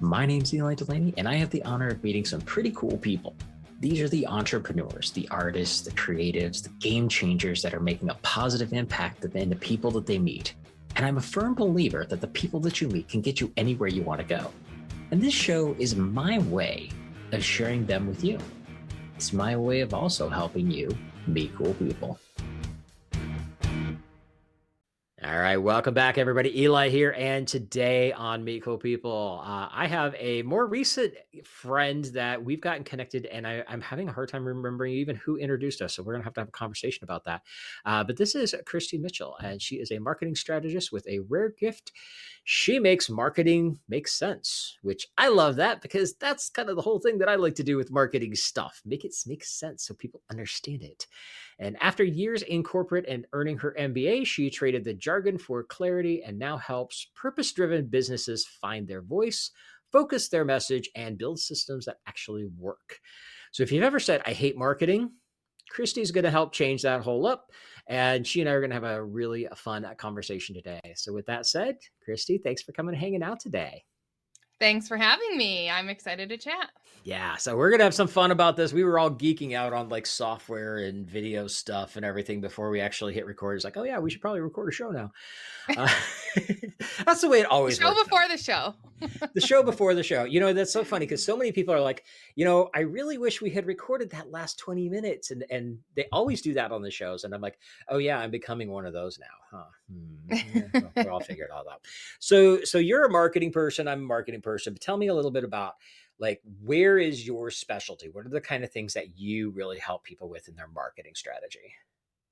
My name's Eli Delaney, and I have the honor of meeting some pretty cool people. These are the entrepreneurs, the artists, the creatives, the game changers that are making a positive impact in the people that they meet. And I'm a firm believer that the people that you meet can get you anywhere you want to go. And this show is my way of sharing them with you. It's my way of also helping you meet cool people. All right, welcome back, everybody. Eli here, and today on Meet Cool People, I have a more recent friend that we've gotten connected, and I'm having a hard time remembering even who introduced us, so we're going to have a conversation about that. But this is Kristi Mitchell, and she is a marketing strategist with a rare gift. She makes marketing make sense, which I love that because that's kind of the whole thing that I like to do with marketing stuff. Make it make sense so people understand it. And after years in corporate and earning her MBA, she traded the jargon for clarity and now helps purpose-driven businesses find their voice, focus their message, and build systems that actually work. So if you've ever said, I hate marketing, Kristi's going to help change that whole up. And she and I are going to have a really fun conversation today. So with that said, Kristi, thanks for coming and hanging out today. Thanks for having me. I'm excited to chat. Yeah, so we're going to have some fun about this. We were all geeking out on like software and video stuff and everything before we actually hit record. It's like, oh yeah, we should probably record a show now. That's the way it always works. Show before the show. The show before the show. You know, that's so funny because so many people are like, you know, I really wish we had recorded that last 20 minutes. And they always do that on the shows. And I'm like, oh yeah, I'm becoming one of those now. Yeah, we'll all figure it all out. So you're a marketing person. I'm a marketing person. But tell me a little bit about like, where is your specialty? What are the kind of things that you really help people with in their marketing strategy?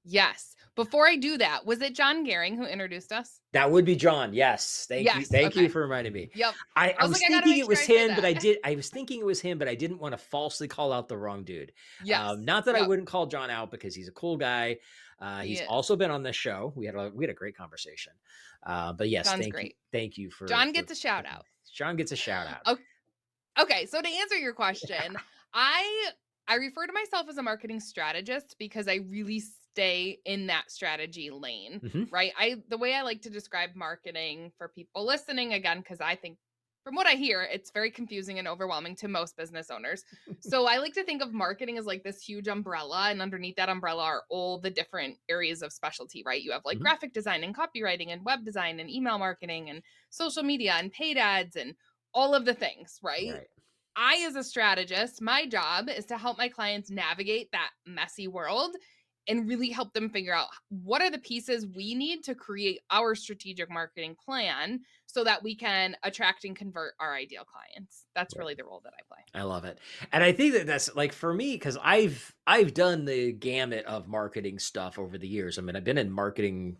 Yes. Before I do that, was it John Gehring who introduced us? That would be John. Yes. Thank you. Thank you for reminding me. Yep. I was thinking it was him, but I was thinking it was him, but I didn't want to falsely call out the wrong dude. Yes. Not that I wouldn't call John out because he's a cool guy. He's also been on this show. We had a great conversation. But yes, John's great. Thank you for John gets a shout out. John gets a shout out. Okay. So to answer your question, I refer to myself as a marketing strategist because I really stay in that strategy lane, right? The way I like to describe marketing for people listening, again, because I think from what I hear, it's very confusing and overwhelming to most business owners. So I like to think of marketing as like this huge umbrella, and underneath that umbrella are all the different areas of specialty, right? You have like graphic design and copywriting and web design and email marketing and social media and paid ads and all of the things, right? I, as a strategist, my job is to help my clients navigate that messy world and really help them figure out what are the pieces we need to create our strategic marketing plan so that we can attract and convert our ideal clients. That's really the role that I play. I love it. And I think that that's like for me, because I've done the gamut of marketing stuff over the years. I mean, I've been in marketing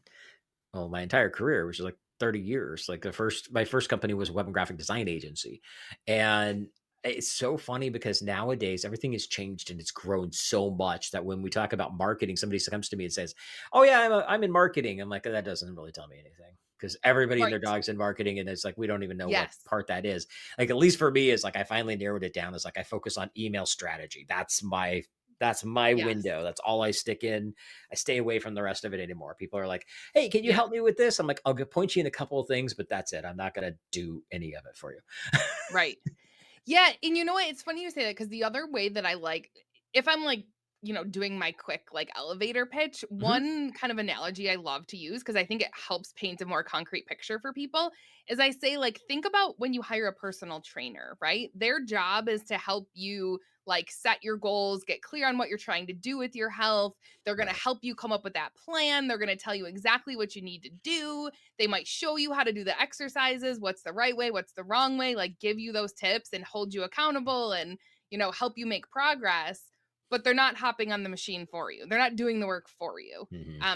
my entire career, which is like 30 years. Like my first company was a web and graphic design agency. And it's so funny because nowadays everything has changed and it's grown so much that when we talk about marketing, somebody comes to me and says, oh yeah, I'm in marketing. I'm like, that doesn't really tell me anything because everybody and their dog's in marketing. And it's like, we don't even know what part that is. Like, at least for me is like, I finally narrowed it down. It's like, I focus on email strategy. That's my window. That's all I stick in. I stay away from the rest of it anymore. People are like, hey, can you help me with this? I'm like, I'll point you in a couple of things, but that's it. I'm not going to do any of it for you. Right. Yeah. And you know what? It's funny you say that because the other way that I like, if I'm like, doing my quick like elevator pitch, one kind of analogy I love to use because I think it helps paint a more concrete picture for people is I say, like, think about when you hire a personal trainer, right? Their job is to help you like set your goals, get clear on what you're trying to do with your health. They're going to help you come up with that plan. They're going to tell you exactly what you need to do. They might show you how to do the exercises, what's the right way, what's the wrong way, like give you those tips and hold you accountable and, help you make progress. But they're not hopping on the machine for you. They're not doing the work for you.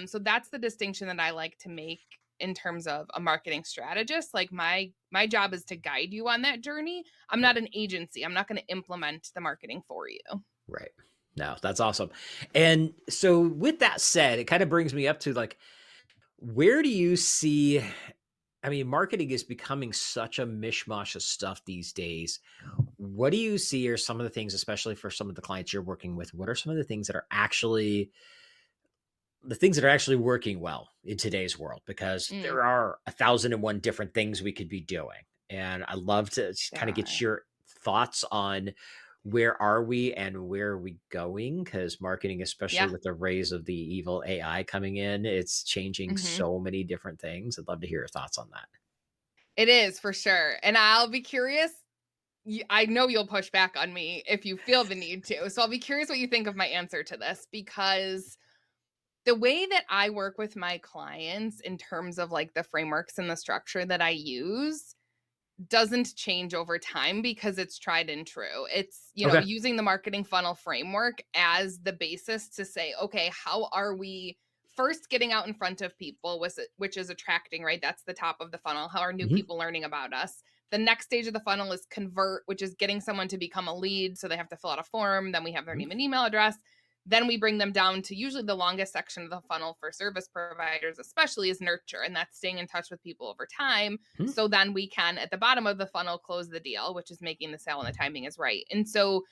So that's the distinction that I like to make in terms of a marketing strategist. Like my job is to guide you on that journey. I'm not an agency. I'm not going to implement the marketing for you. Right. No, that's awesome. And so with that said, it kind of brings me up to like, where do you see, I mean, marketing is becoming such a mishmash of stuff these days. What do you see are some of the things, especially for some of the clients you're working with? What are some of the things that are actually working well in today's world? Because there are 1,001 different things we could be doing. And I'd love to There kind of get are. your thoughts on where are we and where are we going? Because marketing, especially Yeah. with the rays of the evil AI coming in, it's changing Mhm. so many different things. I'd love to hear your thoughts on that. It is for sure, and I'll be curious. I know you'll push back on me if you feel the need to. So I'll be curious what you think of my answer to this because the way that I work with my clients in terms of like the frameworks and the structure that I use doesn't change over time because it's tried and true. It's, Okay. using the marketing funnel framework as the basis to say, okay, how are we first getting out in front of people, which is attracting, right? That's the top of the funnel. How are new Mhm. people learning about us? The next stage of the funnel is convert, which is getting someone to become a lead. So they have to fill out a form. Then we have their Mhm. name and email address. Then we bring them down to usually the longest section of the funnel for service providers, especially is nurture. And that's staying in touch with people over time Mhm. so then we can, at the bottom of the funnel, close the deal, which is making the sale and the timing is right. And so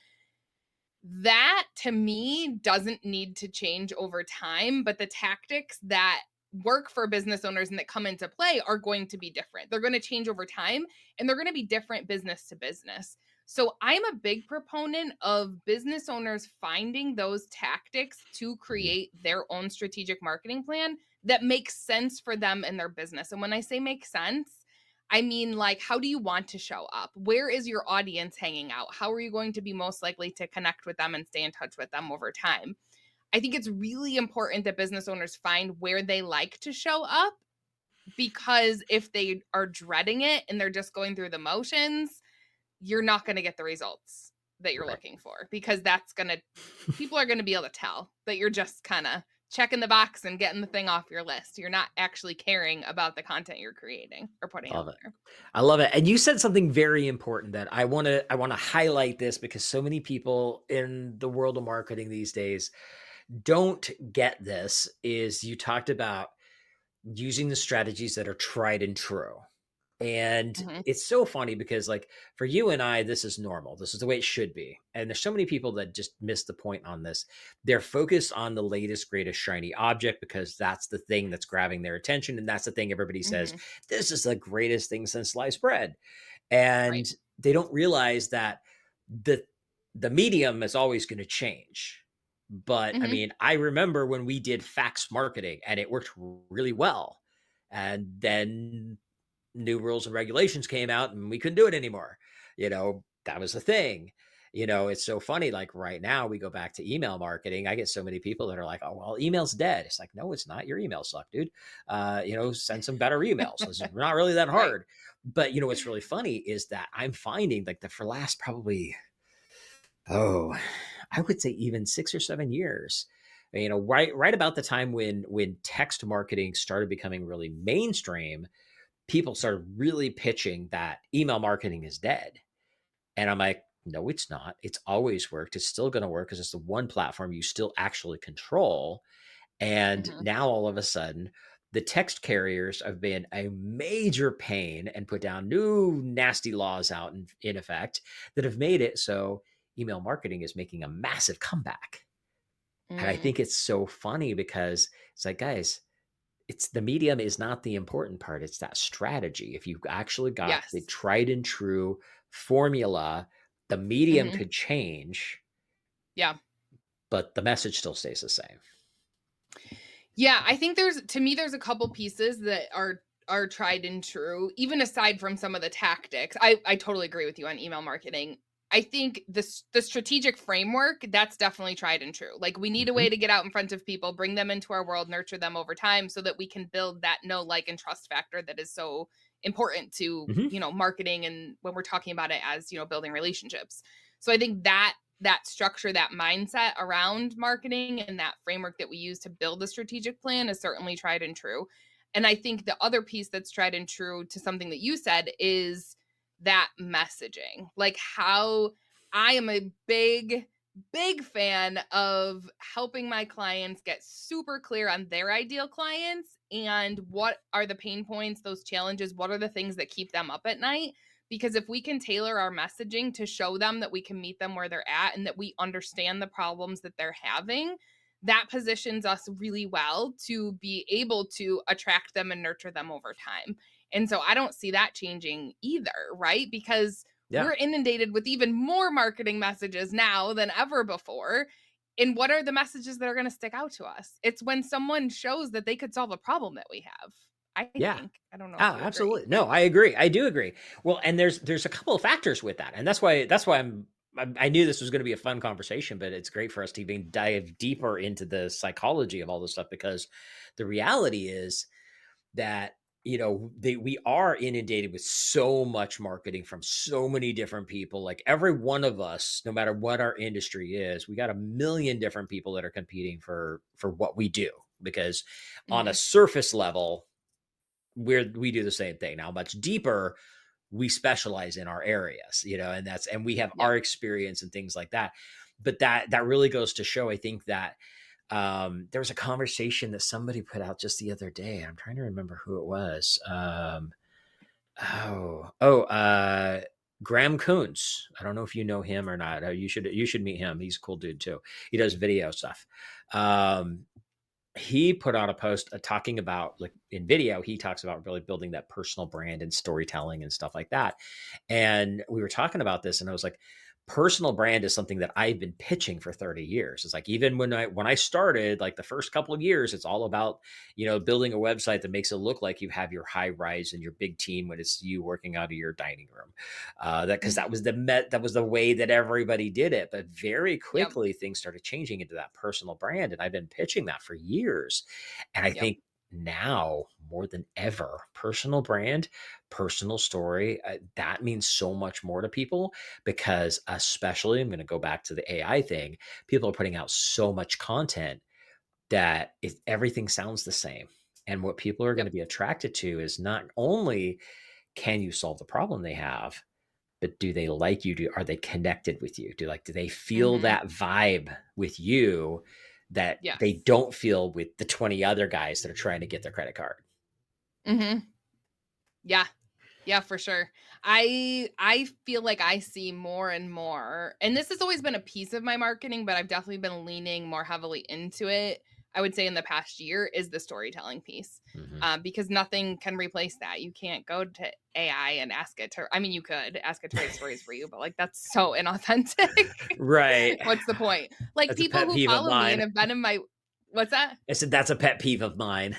that to me doesn't need to change over time, but the tactics that work for business owners and that come into play are going to be different. They're going to change over time and they're going to be different business to business. So I'm a big proponent of business owners finding those tactics to Mhm. create their own strategic marketing plan that makes sense for them and their business. And when I say make sense, I mean, like, how do you want to show up? Where is your audience hanging out? How are you going to be most likely to connect with them and stay in touch with them over time? I think it's really important that business owners find where they like to show up because if they are dreading it and they're just going through the motions, you're not going to get the results that you're Right. looking for because people are going to be able to tell that you're just kind of checking the box and getting the thing off your list. You're not actually caring about the content you're creating or putting out Love it. there. I love it. And you said something very important that I want to highlight this because so many people in the world of marketing these days don't get this is you talked about using the strategies that are tried and true. And Mhm. it's so funny because, like, for you and I, this is normal. This is the way it should be. And there's so many people that just miss the point on this. They're focused on the latest, greatest shiny object because that's the thing that's grabbing their attention. And that's the thing everybody says, Mhm. this is the greatest thing since sliced bread. Right. And they don't realize that the the medium is always going to change. But I Mhm. mean, I remember when we did fax marketing and it worked really well. And then new rules and regulations came out and we couldn't do it anymore. That was the thing. It's so funny. Like right now, we go back to email marketing. I get so many people that are like, oh, well, email's dead. It's like, no, it's not. Your emails suck, dude. Send some better emails. It's not really that Right. hard. But what's really funny is that I'm finding like the for last probably, oh, I would say even 6 or 7 years. Right about the time when text marketing started becoming really mainstream, people started really pitching that email marketing is dead. And I'm like, no, it's not. It's always worked. It's still going to work because it's the one platform you still actually control. And Mhm. now all of a sudden, the text carriers have been a major pain and put down new nasty laws out in effect that have made it so email marketing is making a massive comeback. And I Mm. think it's so funny because it's like, guys, it's the medium is not the important part. It's that strategy. If you've actually got the Yes. tried and true formula, the medium Mhm. could change, Yeah. but the message still stays the same. Yeah, I think there's a couple pieces that are tried and true, even aside from some of the tactics. I totally agree with you on email marketing. I think the strategic framework, that's definitely tried and true. Like we need a way Mhm, to get out in front of people, bring them into our world, nurture them over time so that we can build that know, like, and trust factor that is so important to, mhm, marketing and when we're talking about it as, building relationships. So I think that structure, that mindset around marketing and that framework that we use to build the strategic plan is certainly tried and true. And I think the other piece that's tried and true to something that you said is that messaging. Like how I am a big fan of helping my clients get super clear on their ideal clients and what are the pain points, those challenges, what are the things that keep them up at night, because if we can tailor our messaging to show them that we can meet them where they're at and that we understand the problems that they're having, that positions us really well to be able to attract them and nurture them over time. And so I don't see that changing either, right? Because Yeah. we're inundated with even more marketing messages now than ever before. And what are the messages that are going to stick out to us? It's when someone shows that they could solve a problem that we have. I Yeah. think. I don't know Oh, if you agree. absolutely. No, I agree. I do agree. Well, and there's a couple of factors with that, and that's why I knew this was going to be a fun conversation, but it's great for us to even dive deeper into the psychology of all this stuff because the reality is that we are inundated with so much marketing from so many different people. Like every one of us, no matter what our industry is, we got a million different people that are competing for what we do because on a Hmm. surface level we do the same thing. Now much deeper, we specialize in our areas, and we have Yep. our experience and things like that. But that really goes to show, I think, that there was a conversation that somebody put out just the other day. I'm trying to remember who it was. Oh, oh, Graham Coons. I don't know if you know him or not. You should meet him. He's a cool dude too. He does video stuff. Um, he put out a post talking about, like, in video, he talks about really building that personal brand and storytelling and stuff like that. And we were talking about this and I was like, personal brand is something that I've been pitching for 30 years. It's like, even when I started, like the first couple of years, it's all about, building a website that makes it look like you have your high rise and your big team when it's you working out of your dining room. Because that Hmm. was the way that everybody did it. But very Yep. quickly things started changing into that personal brand. And I've been pitching that for years. And I Yep. think now more than ever, personal brand, personal story, that means so much more to people because, especially, I'm going to go back to the AI thing, people are putting out so much content that everything sounds the same. And what people are going Yep. to be attracted to is not only can you solve the problem they have, but do they like you? Are they connected with you? Do they feel Hmm. that vibe with you that they Yes. don't feel with the 20 other guys that are trying to get their credit card? Hmm. Yeah. Yeah, for sure. I feel like I see more and more, and this has always been a piece of my marketing, but I've definitely been leaning more heavily into it. I would say in the past year is the storytelling piece, Hmm. because nothing can replace that. You can't go to AI and ask it to. I mean, you could ask it to write stories for you, but like that's so inauthentic. Right. What's the point? Like That's a people pet who peeve of follow me and mine. have been in my what's that? I said that's a pet peeve of mine.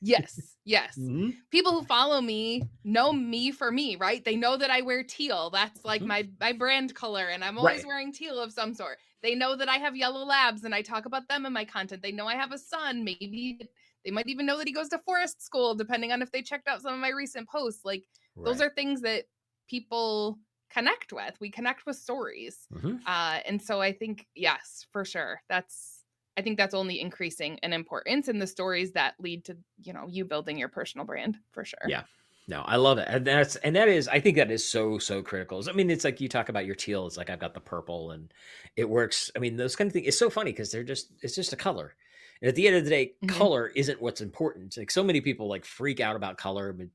Yes, yes. Hmm. People who follow me know me for me, right? They know that I wear teal. That's like Hmm. my brand color, and I'm always Right. wearing teal of some sort. They know that I have yellow labs and I talk about them in my content. They know I have a son. Maybe they might even know that he goes to forest school, depending on if they checked out some of my recent posts. Like those Right. are things that people connect with. We connect with stories. Hmm. And so I think, yes, for sure. I think that's only increasing in importance in the stories that lead to, you building your personal brand for sure. Yeah. No, I love it. And I think that is so critical. I mean, it's like you talk about your teal. It's like I've got the purple and it works. I mean, those kind of things. It's so funny because it's just a color. And at the end of the day, Mhm. color isn't what's important. Like so many people like freak out about color, but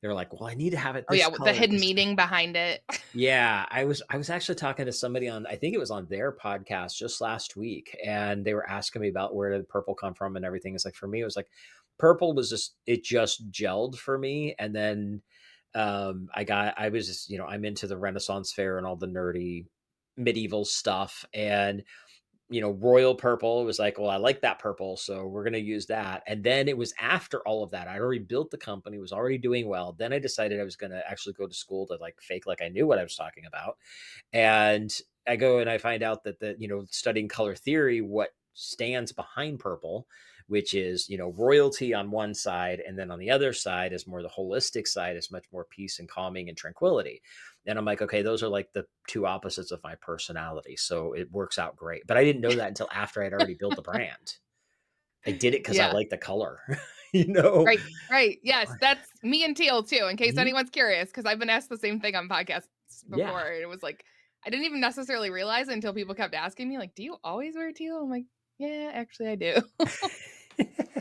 they're like, well, I need to have it Oh, yeah, this the color hidden because meaning behind it. yeah, I was actually talking to somebody on, I think it was on their podcast just last week, and they were asking me about where did the purple come from and everything. It's like for me, it was like purple was just gelled for me, and then I was just, I'm into the Renaissance fair and all the nerdy medieval stuff, and royal purple was like, well, I like that purple, so we're going to use that. And then it was after all of that, I'd already built the company, was already doing well. Then I decided I was going to actually go to school to like fake like I knew what I was talking about. And I go and I find out that studying color theory, what stands behind purple, which is, royalty on one side, and then on the other side is more the holistic side, is much more peace and calming and tranquility. And I'm like, okay, those are like the two opposites of my personality. So it works out great. But I didn't know that until after I'd already built the brand. I did it because I Yeah. like the color, you know? Right, right. Yes, that's me and teal too, in case Mhm. anyone's curious, because I've been asked the same thing on podcasts Yeah. before, and it was like, I didn't even necessarily realize it until people kept asking me, like, "Do you always wear teal?" I'm like, "Yeah, actually I do."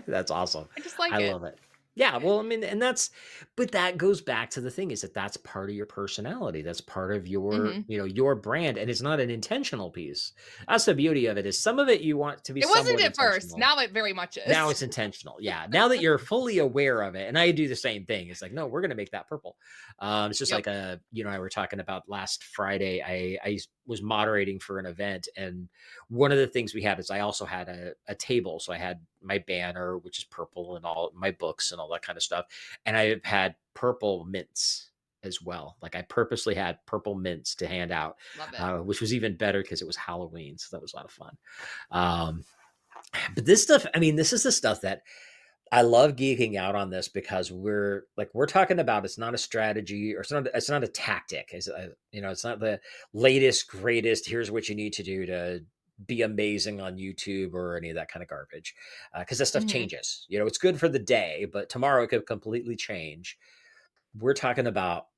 That's awesome. I just like I it. love it. Yeah, well, I mean, and that's but that goes back to the thing is that that's part of your personality. That's part of your, Mhm. your brand, and it's not an intentional piece. That's the beauty of it is some of it you want to be It wasn't somewhat at first, intentional. now it very much Now is. it's intentional. Yeah. Now that you're fully aware of it, and I do the same thing. It's like, no, we're gonna make that purple. It's just Yep. like I were talking about last Friday. I was moderating for an event, and one of the things we had is I also had a table. So I had my banner, which is purple, and all my books and all that kind of stuff. And I had purple mints as well. Like I purposely had purple mints to hand out, Love it. which was even better because it was Halloween. So that was a lot of fun. Um, but this stuff, I mean, this is the stuff that I love geeking out on this because we're talking about it's not a strategy or it's not a tactic. It's not the latest greatest. Here's what you need to do to be amazing on YouTube or any of that kind of garbage because that stuff Mhm. changes. It's good for the day, but tomorrow it could completely change. We're talking about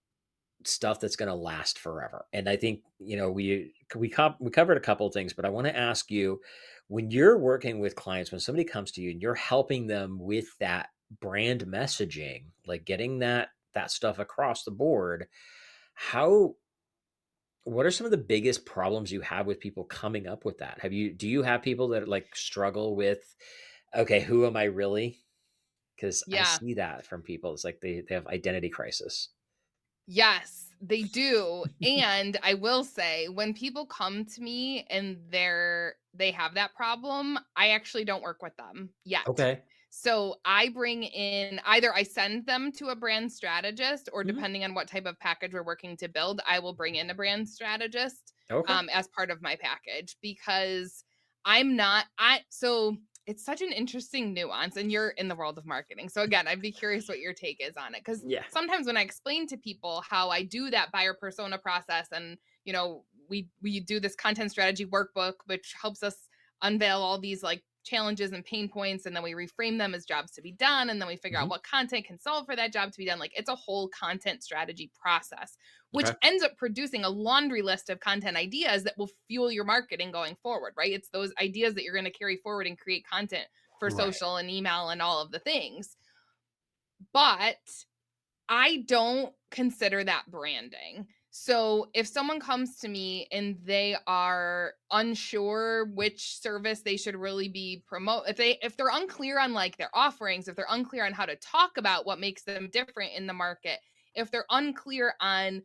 stuff that's going to last forever. And I think we covered a couple of things, but I want to ask you, when you're working with clients, when somebody comes to you and you're helping them with that brand messaging, like getting that stuff across the board, how what are some of the biggest problems you have with people coming up with that? Do you have people that like struggle with, okay, who am I really? Because I Yeah. see that from people. It's like they have identity crisis. Yes, they do, and I will say, when people come to me and they have that problem, I actually don't work with them yet. Okay. So, I bring in either I send them to a brand strategist, or Mhm. depending on what type of package we're working to build, I will bring in a brand strategist, Okay. as part of my package, because I'm not I so it's such an interesting nuance, and you're in the world of marketing. So again, I'd be curious what your take is on it, cuz Yeah. sometimes when I explain to people how I do that buyer persona process, and we do this content strategy workbook which helps us unveil all these like challenges and pain points, and then we reframe them as jobs to be done, and then we figure out Mhm. what content can solve for that job to be done. Like, it's a whole content strategy process, which Okay. ends up producing a laundry list of content ideas that will fuel your marketing going forward, right? It's those ideas that you're going to carry forward and create content for Right. social and email and all of the things. But I don't consider that branding. So if someone comes to me and they are unsure which service they should really be promote, if they're unclear on like their offerings, if they're unclear on how to talk about what makes them different in the market, if they're unclear on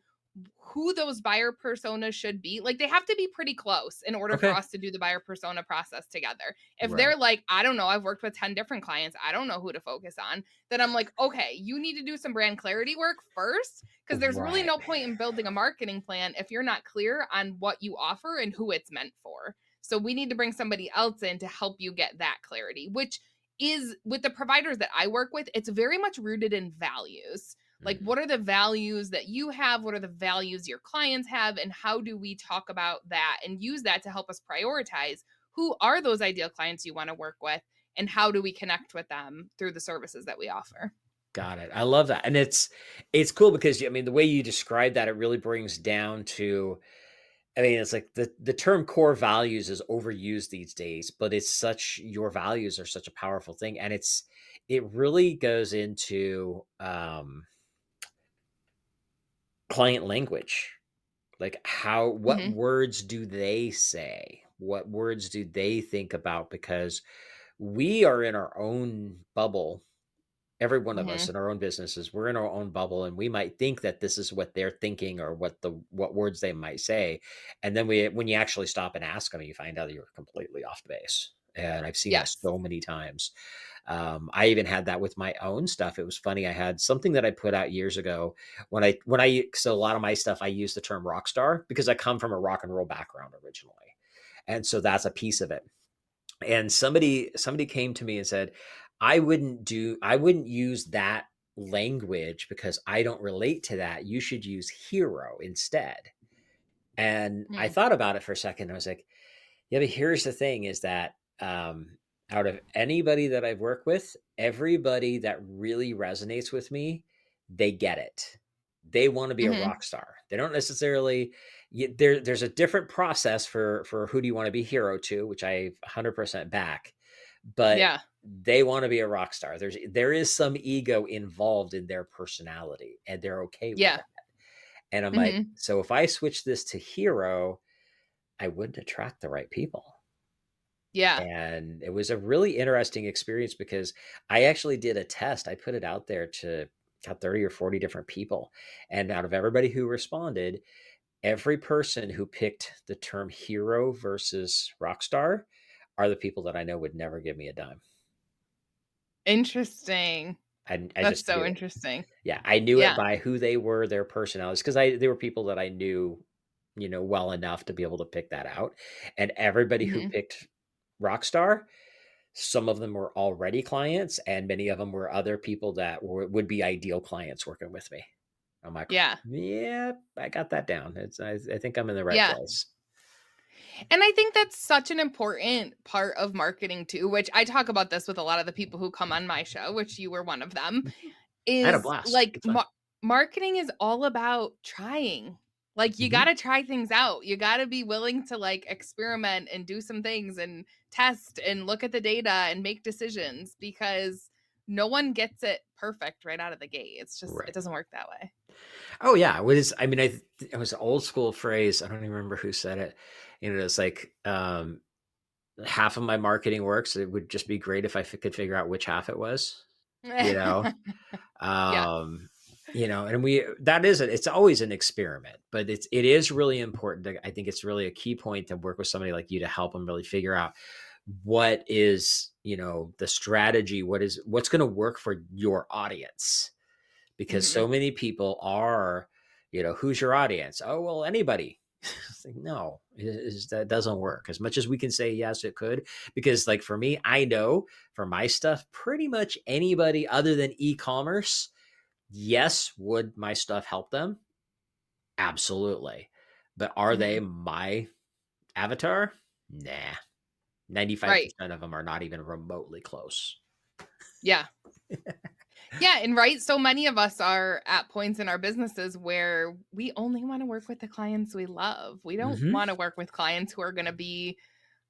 who those buyer personas should be, like, they have to be pretty close in order for Okay. us to do the buyer persona process together. If Right. they're like, I don't know, I've worked with 10 different clients, I don't know who to focus on, then I'm like, okay, you need to do some brand clarity work first, because there's really Right. no point in building a marketing plan if you're not clear on what you offer and who it's meant for. So we need to bring somebody else in to help you get that clarity, which is with the providers that I work with, it's very much rooted in values. Like, Mhm. what are the values that you have? What are the values your clients have? And how do we talk about that and use that to help us prioritize who are those ideal clients you want to work with? And how do we connect with them through the services that we offer? Got it. I love that. And it's cool because I mean the way you describe that it really brings down to I mean it's like the term core values is overused these days, but it's such your values are such a powerful thing and it really goes into client language. Like what Hmm. words do they say? What words do they think about because we are in our own bubble. Every one of us Hmm. in our own businesses, we're in our own bubble and we might think that this is what they're thinking or what words they might say. And then when you actually stop and ask them, you find out you're completely off base. And I've seen that Yes. so many times. I even had that with my own stuff. It was funny. I had something that I put out years ago so a lot of my stuff, I use the term rock star because I come from a rock and roll background originally. And so that's a piece of it. And somebody came to me and said, I wouldn't use that language because I don't relate to that. You should use hero instead. And I Mm. thought about it for a second. I was like, yeah, but here's the thing is that out of anybody that I've worked with, everybody that really resonates with me, they get it. They want to be a Hmm. rock star. They don't necessarily there's a different process for who do you want to be hero to, which I 100% back. but Yeah. they want to be a rock star. There is some ego involved in their personality, and they're okay with Yeah. that. And I'm like, Mhm. so if I switch this to hero, I wouldn't attract the right people. Yeah. And it was a really interesting experience because I actually did a test. I put it out there to about 30 or 40 different people. And out of everybody who responded, every person who picked the term hero versus rock star are the people that I know would never give me a dime. Interesting. I That's just so knew it. interesting. Yeah, I knew it Yeah. by who they were, their personalities, because I they were people that I knew, well enough to be able to pick that out. And everybody who Mhm. picked Rockstar, some of them were already clients, and many of them were other people that would be ideal clients working with me. I'm like, Yeah. yeah, I got that down. I think I'm in the right Yeah. place. And I think that's such an important part of marketing too, which I talk about this with a lot of the people who come on my show, which you were one of them, Mhm. I had a is blast. like It's fun. marketing is all about trying. Like you got Mhm. to try things out. You got to be willing to like experiment and do some things and test and look at the data and make decisions because no one gets it perfect right out of the gate. It's just it Right. doesn't work that way. Oh yeah, it was. I mean, it was an old school phrase. I don't even remember who said it. It's like half of my marketing works. It would just be great if I could figure out which half it was. You know, Yeah. um, and that is it. It's always an experiment, but it is really important. I think it's really a key point to work with somebody like you to help them really figure out what is the strategy. What's going to work for your audience, because Mhm. so many people are, who's your audience? Oh, well, anybody. It's like, no, that doesn't work. As much as we can say yes, it could, because like for me, I know for my stuff, pretty much anybody other than e-commerce, yes, would my stuff help them? Absolutely. But are they Mhm. my avatar? Nah. Right. 95% of them are not even remotely close. Yeah. Yeah, and right, so many of us are at points in our businesses where we only wanna work with the clients we love. We don't Hmm. wanna work with clients who are gonna be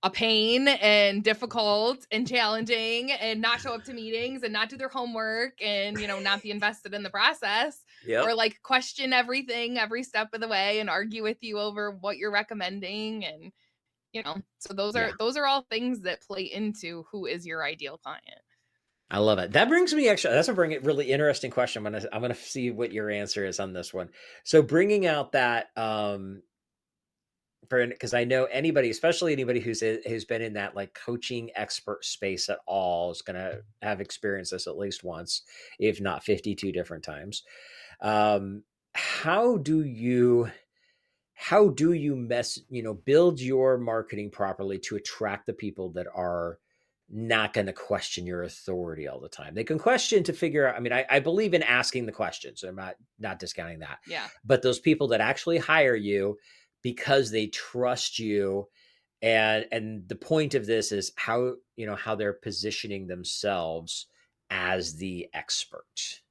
a pain and difficult and challenging and not show up to meetings and not do their homework and, not be invested in the process or, Yep. like, question everything every step of the way and argue with you over what you're recommending and, so Yeah. those are all things that play into who is your ideal client. I love it. That brings me actually. That's a really interesting question. I'm gonna see what your answer is on this one. So bringing out that for because I know anybody, especially anybody who's been in that like coaching expert space at all, is gonna have experienced this at least once, if not 52 different times. Um, how do you build your marketing properly to attract the people that are not going to question your authority all the time? They can question to figure out. I mean, I believe in asking the questions. I'm not discounting that. Yeah. But those people that actually hire you because they trust you, and the point of this is how they're positioning themselves as the expert. Does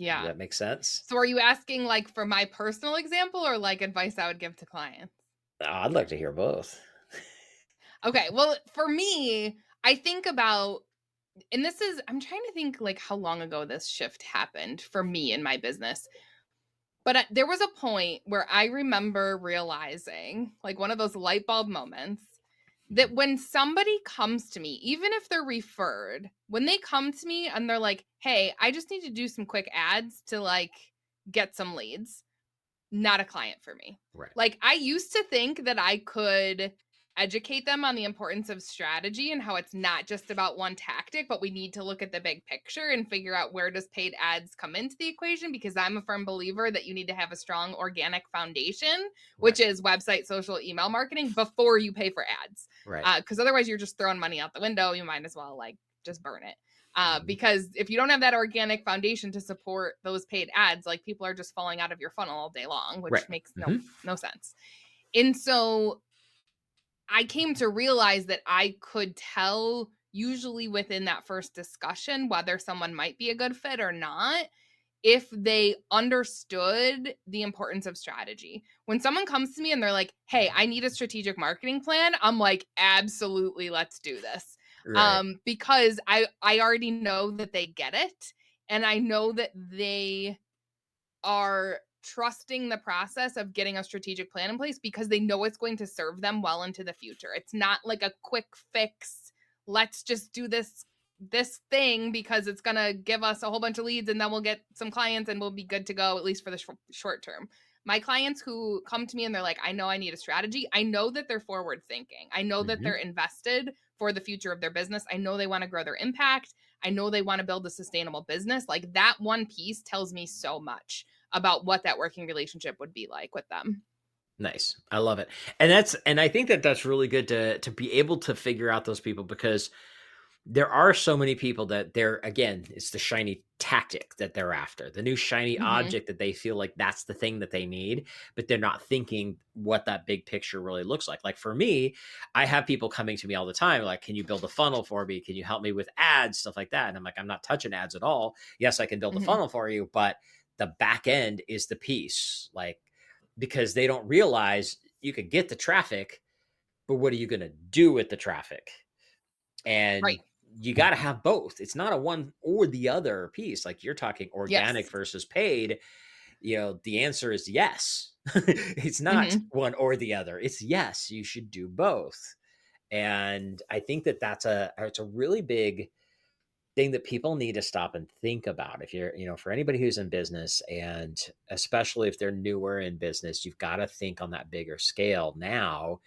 Yeah. that make sense? So are you asking like for my personal example or like advice I would give to clients? I'd like to hear both. Okay. Well, for me, I think about and this is I'm trying to think like how long ago this shift happened for me in my business. But there was a point where I remember realizing, like one of those light bulb moments, that when somebody comes to me, even if they're referred, when they come to me and they're like, "Hey, I just need to do some quick ads to like get some leads." Not a client for me. Right. Like, I used to think that I could educate them on the importance of strategy and how it's not just about one tactic, but we need to look at the big picture and figure out where does paid ads come into the equation because I'm a firm believer that you need to have a strong organic foundation, Right. which is website, social, email marketing before you pay for ads. Right. Because otherwise you're just throwing money out the window. You might as well like just burn it. Mhm. Because if you don't have that organic foundation to support those paid ads, like people are just falling out of your funnel all day long, which Right. makes no Mhm. no sense. And so I came to realize that I could tell usually within that first discussion whether someone might be a good fit or not if they understood the importance of strategy. When someone comes to me and they're like, "Hey, I need a strategic marketing plan," I'm like, "Absolutely, let's do this." Right. because I already know that they get it, and I know that they are trusting the process of getting a strategic plan in place because they know it's going to serve them well into the future. It's not like a quick fix. Let's just do this thing because it's going to give us a whole bunch of leads and then we'll get some clients and we'll be good to go, at least for the short term. My clients who come to me and they're like, I know I need a strategy. I know that they're forward thinking. I know that they're Mhm. invested for the future of their business. I know they want to grow their impact. I know they want to build a sustainable business. Like that one piece tells me so much about what that working relationship would be like with them. Nice. I love it. And I think that that's really good to be able to figure out those people because there are so many people that they're again, it's the shiny tactic that they're after, the new shiny Mhm. object that they feel like that's the thing that they need, but they're not thinking what that big picture really looks like. Like for me, I have people coming to me all the time, like, can you build a funnel for me? Can you help me with ads, stuff like that? And I'm like, I'm not touching ads at all. Yes, I can build a Mhm. funnel for you, but the back end is the piece. Like, because they don't realize you could get the traffic, but what are you going to do with the traffic? And Right. you got to have both. It's not a one or the other piece. Like you're talking organic Yes. versus paid. The answer is yes. It's not Mhm. one or the other. It's yes, you should do both. And I think that it's a really big thing that people need to stop and think about. If for anybody who's in business, and especially if they're newer in business, you've got to think on that bigger scale now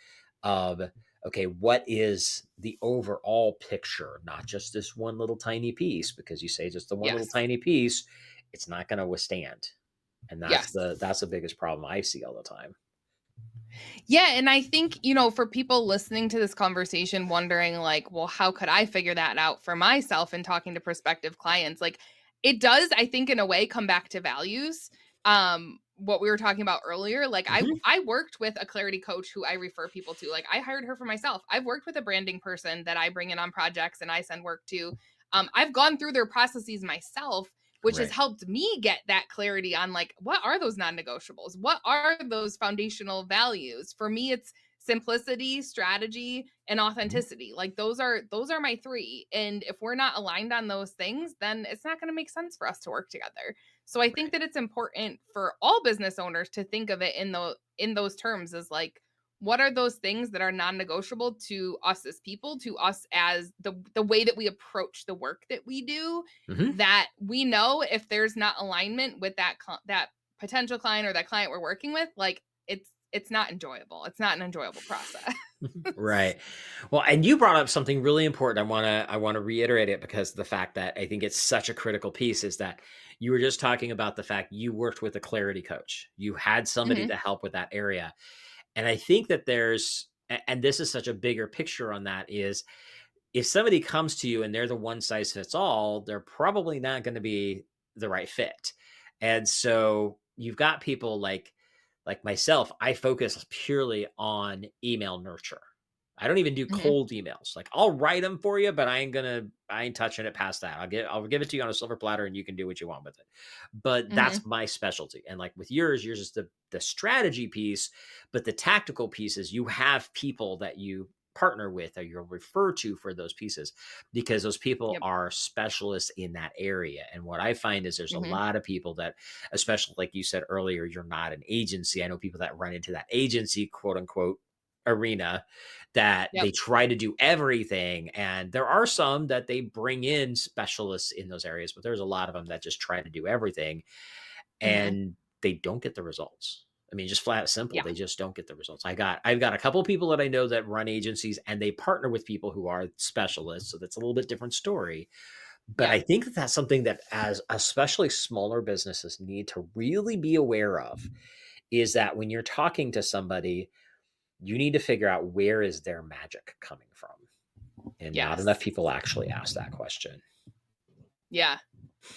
of, okay, what is the overall picture, not just this one little tiny piece, because you say just the one little Yes. tiny piece, it's not going to withstand. And Yes. that's the biggest problem I see all the time. Yeah, and I think, for people listening to this conversation wondering like, well, how could I figure that out for myself and talking to prospective clients? Like it does, I think in a way come back to values. What we were talking about earlier, like Mhm. I worked with a clarity coach who I refer people to. Like I hired her for myself. I've worked with a branding person that I bring in on projects and I send work to. I've gone through their processes myself, which has Right. helped me get that clarity on like what are those non-negotiables, what are those foundational values. For me it's simplicity, strategy, and Mhm. authenticity. Like those are my three, and if we're not aligned on those things, then it's not going to make sense for us to work together. So I think Right. that it's important for all business owners to think of it in those terms as like what are those things that are non-negotiable to us as people, to us as the way that we approach the work that we do, Mhm. that we know if there's not alignment with that potential client or that client we're working with, like it's not enjoyable. It's not an enjoyable process. Right. Well, and you brought up something really important. I want to reiterate it because the fact that I think it's such a critical piece is that you were just talking about the fact you worked with a clarity coach. You had somebody Mhm. to help with that area. And I think that and this is such a bigger picture on that is if somebody comes to you and they're the one size fits all, they're probably not going to be the right fit. And so you've got people like myself, I focus purely on email nurture. I don't even do Mhm. cold emails. Like I'll write them for you, but I ain't touching it past that. I'll give it to you on a silver platter and you can do what you want with it. But Mhm. that's my specialty. And like with yours is the strategy piece, but the tactical pieces, you have people that you partner with or you'll refer to for those pieces because those people Yep. are specialists in that area. And what I find is there's a Mhm. lot of people that, especially like you said earlier, you're not an agency. I know people that run into that agency, quote unquote, arena that Yep. they try to do everything. And there are some that they bring in specialists in those areas, but there's a lot of them that just try to do everything Mhm. and they don't get the results. I mean, just flat simple, Yeah. they just don't get the results. I've got a couple of people that I know that run agencies and they partner with people who are specialists, so that's a little bit different story. But Yeah. I think that that's something that as especially smaller businesses need to really be aware of is that when you're talking to somebody, you need to figure out where is their magic coming from. And not enough Yes. people actually ask that question. Yeah.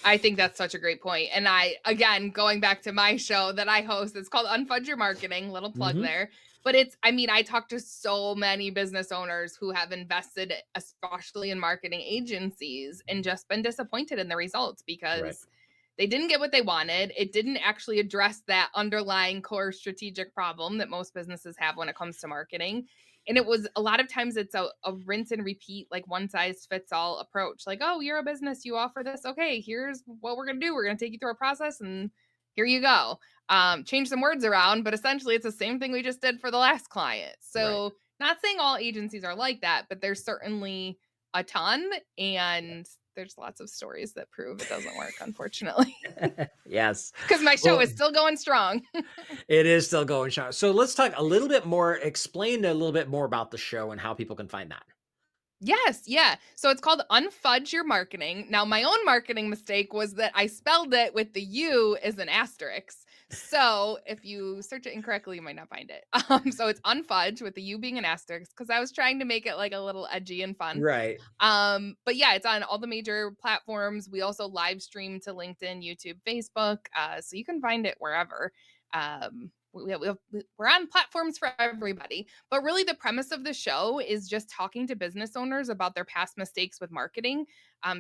I think that's such a great point. And I, again, going back to my show that I host, it's called Unfudge Your Marketing, little plug Mhm. there. But it's, I mean, I talk to so many business owners who have invested, especially in marketing agencies, and just been disappointed in the results Right. because they didn't get what they wanted. It didn't actually address that underlying core strategic problem that most businesses have when it comes to marketing. And it was a lot of times it's a rinse and repeat, like one size fits all approach. Like, oh, you're a business, you offer this. Okay, here's what we're gonna do. We're gonna take you through a process and here you go. Change some words around, but essentially it's the same thing we just did for the last client. Right. So not saying all agencies are like that, but there's certainly a ton. And there's lots of stories that prove it doesn't work, unfortunately. Yes. Because my show Well, is still going strong. it is still going strong. So let's talk a little bit more, explain a little bit more about the show and how people can find that. Yes, yeah. So it's called Unfudge Your Marketing. Now, my own marketing mistake was that I spelled it with the U as an asterisk. So if you search it incorrectly, you might not find it. So it's Unfudge with the U being an asterisk because I was trying to make it like a little edgy and fun. Right. But yeah, it's on all the major platforms. We also live stream to LinkedIn, YouTube, Facebook. So you can find it wherever. We're on platforms for everybody. But really, the premise of the show is just talking to business owners about their past mistakes with marketing.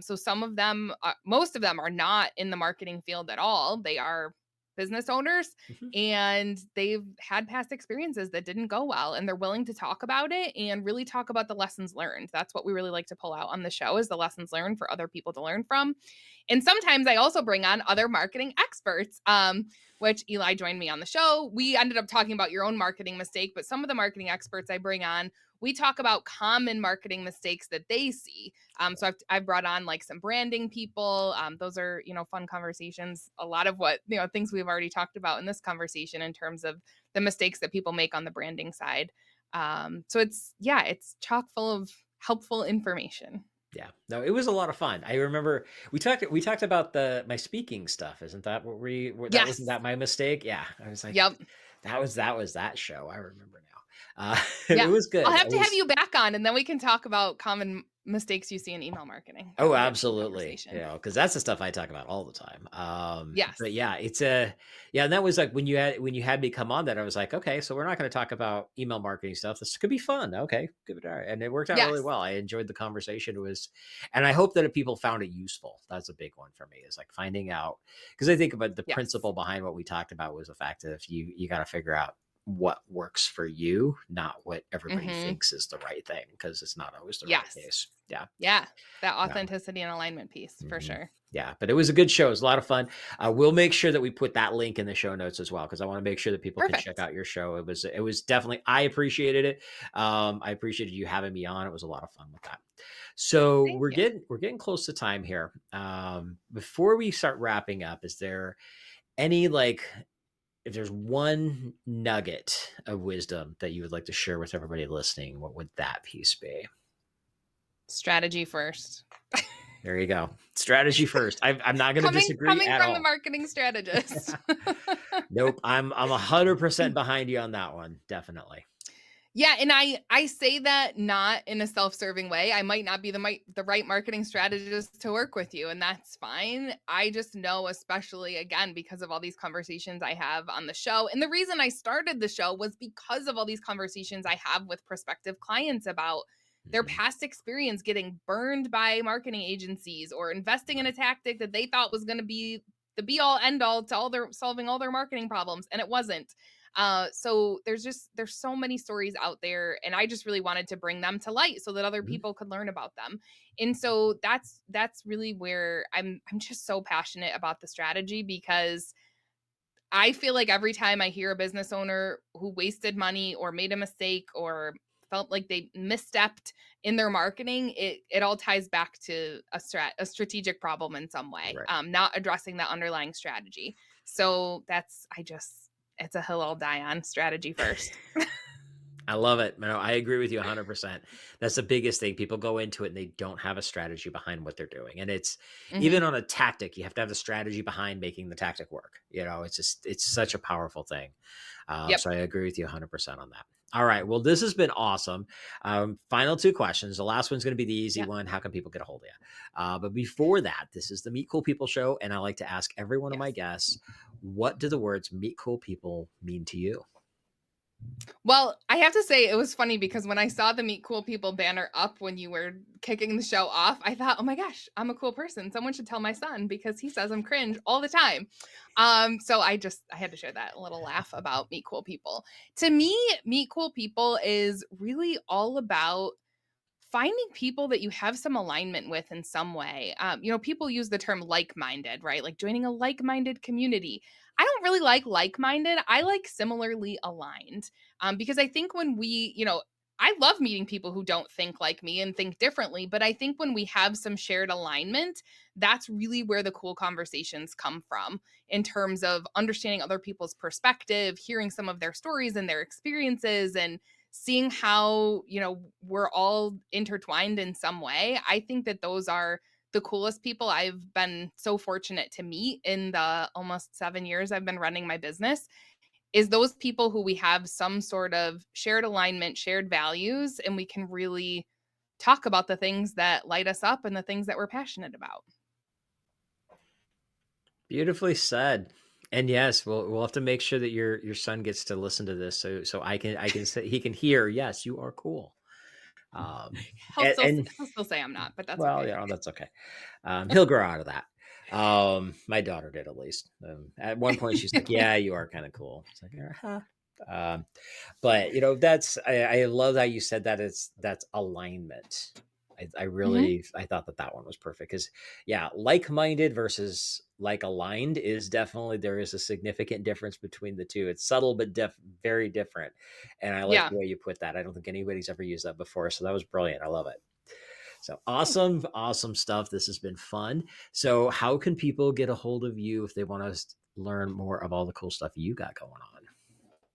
So some of them, most of them are not in the marketing field at all. They are business owners Mhm. and they've had past experiences that didn't go well and they're willing to talk about it and really talk about the lessons learned. That's what we really like to pull out on the show is the lessons learned for other people to learn from. And sometimes I also bring on other marketing experts, which Eli joined me on the show. We ended up talking about your own marketing mistake, but some of the marketing experts I bring on, we talk about common marketing mistakes that they see. So I've brought on like some branding people. Those are, fun conversations. A lot of what, things we've already talked about in this conversation in terms of the mistakes that people make on the branding side. So it's chock full of helpful information. Yeah. No, it was a lot of fun. I remember we talked about my speaking stuff. Isn't that what that wasn't Yes. that my mistake? Yeah. I was like, Yep. that was that show. I remember now. It Yeah. was I'll good. have It to have was you back on, and then we can talk about common mistakes you see in email marketing. That Oh, would be a fun absolutely. conversation. Because that's the stuff I talk about all the time. But Yes. yeah, it's a yeah, and that was like when you had me come on that, I was like, okay, so we're not going to talk about email marketing stuff. This could be fun. Okay, give it a try. And it worked out really Yes. well. I enjoyed the conversation. And I hope that if people found it useful. That's a big one for me, is like finding out, because I think about the Yes. principle behind what we talked about was the fact that if you got to figure out what works for you, not what everybody Mhm. thinks is the right thing, because it's not always the right Yes. case. Yeah. Yeah. That Yeah. authenticity and alignment piece for Mhm. sure. Yeah, but it was a good show. It was a lot of fun. We'll make sure that we put that link in the show notes as well, because I want to make sure that people can check Perfect. out your show. It was definitely, I appreciated it. I appreciated you having me on. It was a lot of fun with that. So Thank we're you. getting close to time here. Before we start wrapping up, is there any, like, if there's one nugget of wisdom that you would like to share with everybody listening, what would that piece be? Strategy first. There you go. Strategy first. I'm not going to Coming disagree coming at from the all. marketing strategist. Nope, I'm 100% behind you on that one, definitely. Yeah, and I say that not in a self-serving way. I might not be the right marketing strategist to work with you, and that's fine. I just know, especially again because of all these conversations I have on the show. And the reason I started the show was because of all these conversations I have with prospective clients about their Mhm, past experience getting burned by marketing agencies or investing in a right, tactic that they thought was going to be the be all end all to all their solving all their marketing problems and it wasn't. So there's so many stories out there, and I just really wanted to bring them to light so that other mhm, people could learn about them. And so that's really where I'm just so passionate about the strategy because I feel like every time I hear a business owner who wasted money or made a mistake or felt like they misstepped in their marketing, it all ties back to a strategic problem in some way, right. not addressing that underlying strategy. So it's a hill I'll die on. Strategy first. I love it. No, I agree with you 100%. That's the biggest thing. People go into it and they don't have a strategy behind what they're doing. And it's even Hmm. on a tactic, you have to have a strategy behind making the tactic work. It's such a powerful thing. Yep. So I agree with you 100% on that. All right. Well, this has been awesome. Final two questions. The last one's going to be the easy Yep. one. How can people get a hold of you? But before that, this is the Meet Cool People show. And I like to ask every one of my Yes. guests, what do the words meet cool people mean to you? Well, I have to say it was funny because when I saw the Meet Cool People banner up when you were kicking the show off, I thought, "Oh my gosh, I'm a cool person. Someone should tell my son because he says I'm cringe all the time." So I had to share that little laugh about Meet Cool People. To me, Meet Cool People is really all about finding people that you have some alignment with in some way. People use the term like-minded, right? Like joining a like-minded community. I don't really like-minded. I like similarly aligned, because I think when I love meeting people who don't think like me and think differently, but I think when we have some shared alignment, that's really where the cool conversations come from in terms of understanding other people's perspective, hearing some of their stories and their experiences, and seeing how, we're all intertwined in some way. I think that those are the coolest people I've been so fortunate to meet in the almost 7 years I've been running my business, is those people who we have some sort of shared alignment, shared values, and we can really talk about the things that light us up and the things that we're passionate about. Beautifully said. And yes, we'll have to make sure that your son gets to listen to this, so I can say he can hear, yes, you are cool. Um, He'll and, still and he'll still say I'm not, but that's well, okay. that's okay. He'll grow out of that. My daughter did at least. At one point, she's like, "Yeah, you are kind of cool." It's like, "Uh-huh." Um, but that's I love how you said that. That's alignment. I Mhm. really I thought that one was perfect because yeah, like-minded versus like aligned is definitely there is a significant difference between the two. It's subtle but very different, and I like Yeah. the way you put that. I don't think anybody's ever used that before, so that was brilliant. I love it. So Thanks. awesome, awesome stuff. This has been fun. So, how can people get a hold of you if they want to learn more of all the cool stuff you got going on?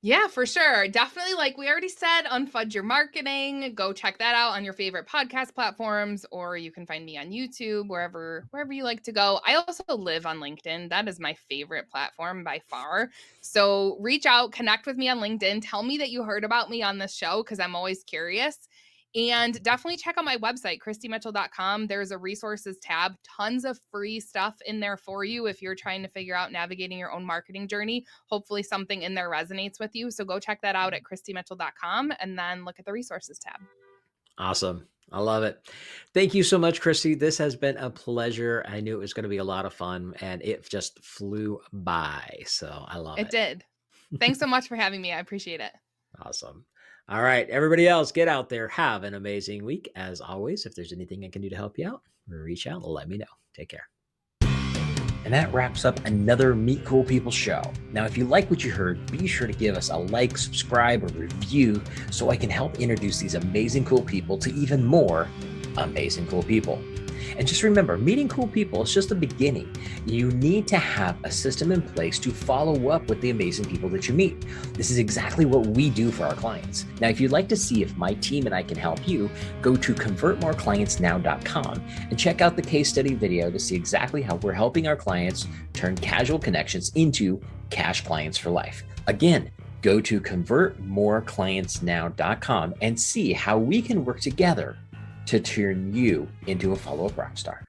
Yeah, for sure. Definitely, like we already said, unfudge your marketing. Go check that out on your favorite podcast platforms, or you can find me on YouTube, wherever you like to go. I also live on LinkedIn. That is my favorite platform by far. So reach out, connect with me on LinkedIn. Tell me that you heard about me on this show because I'm always curious. And definitely check out my website, kristimitchell.com. There's a resources tab, tons of free stuff in there for you if you're trying to figure out navigating your own marketing journey. Hopefully something in there resonates with you. So go check that out at kristimitchell.com and then look at the resources tab. Awesome. I love it. Thank you so much, Christy. This has been a pleasure. I knew it was going to be a lot of fun and it just flew by. So I love It it. did. Thanks so much for having me. I appreciate it. Awesome. All right. Everybody else, get out there. Have an amazing week. As always, if there's anything I can do to help you out, reach out. Let me know. Take care. And that wraps up another Meet Cool People show. Now, if you like what you heard, be sure to give us a like, subscribe, or review so I can help introduce these amazing cool people to even more amazing cool people. And just remember, meeting cool people is just the beginning. You need to have a system in place to follow up with the amazing people that you meet. This is exactly what we do for our clients. Now, if you'd like to see if my team and I can help you, go to convertmoreclientsnow.com and check out the case study video to see exactly how we're helping our clients turn casual connections into cash clients for life. Again, go to convertmoreclientsnow.com and see how we can work together to turn you into a follow-up rock star.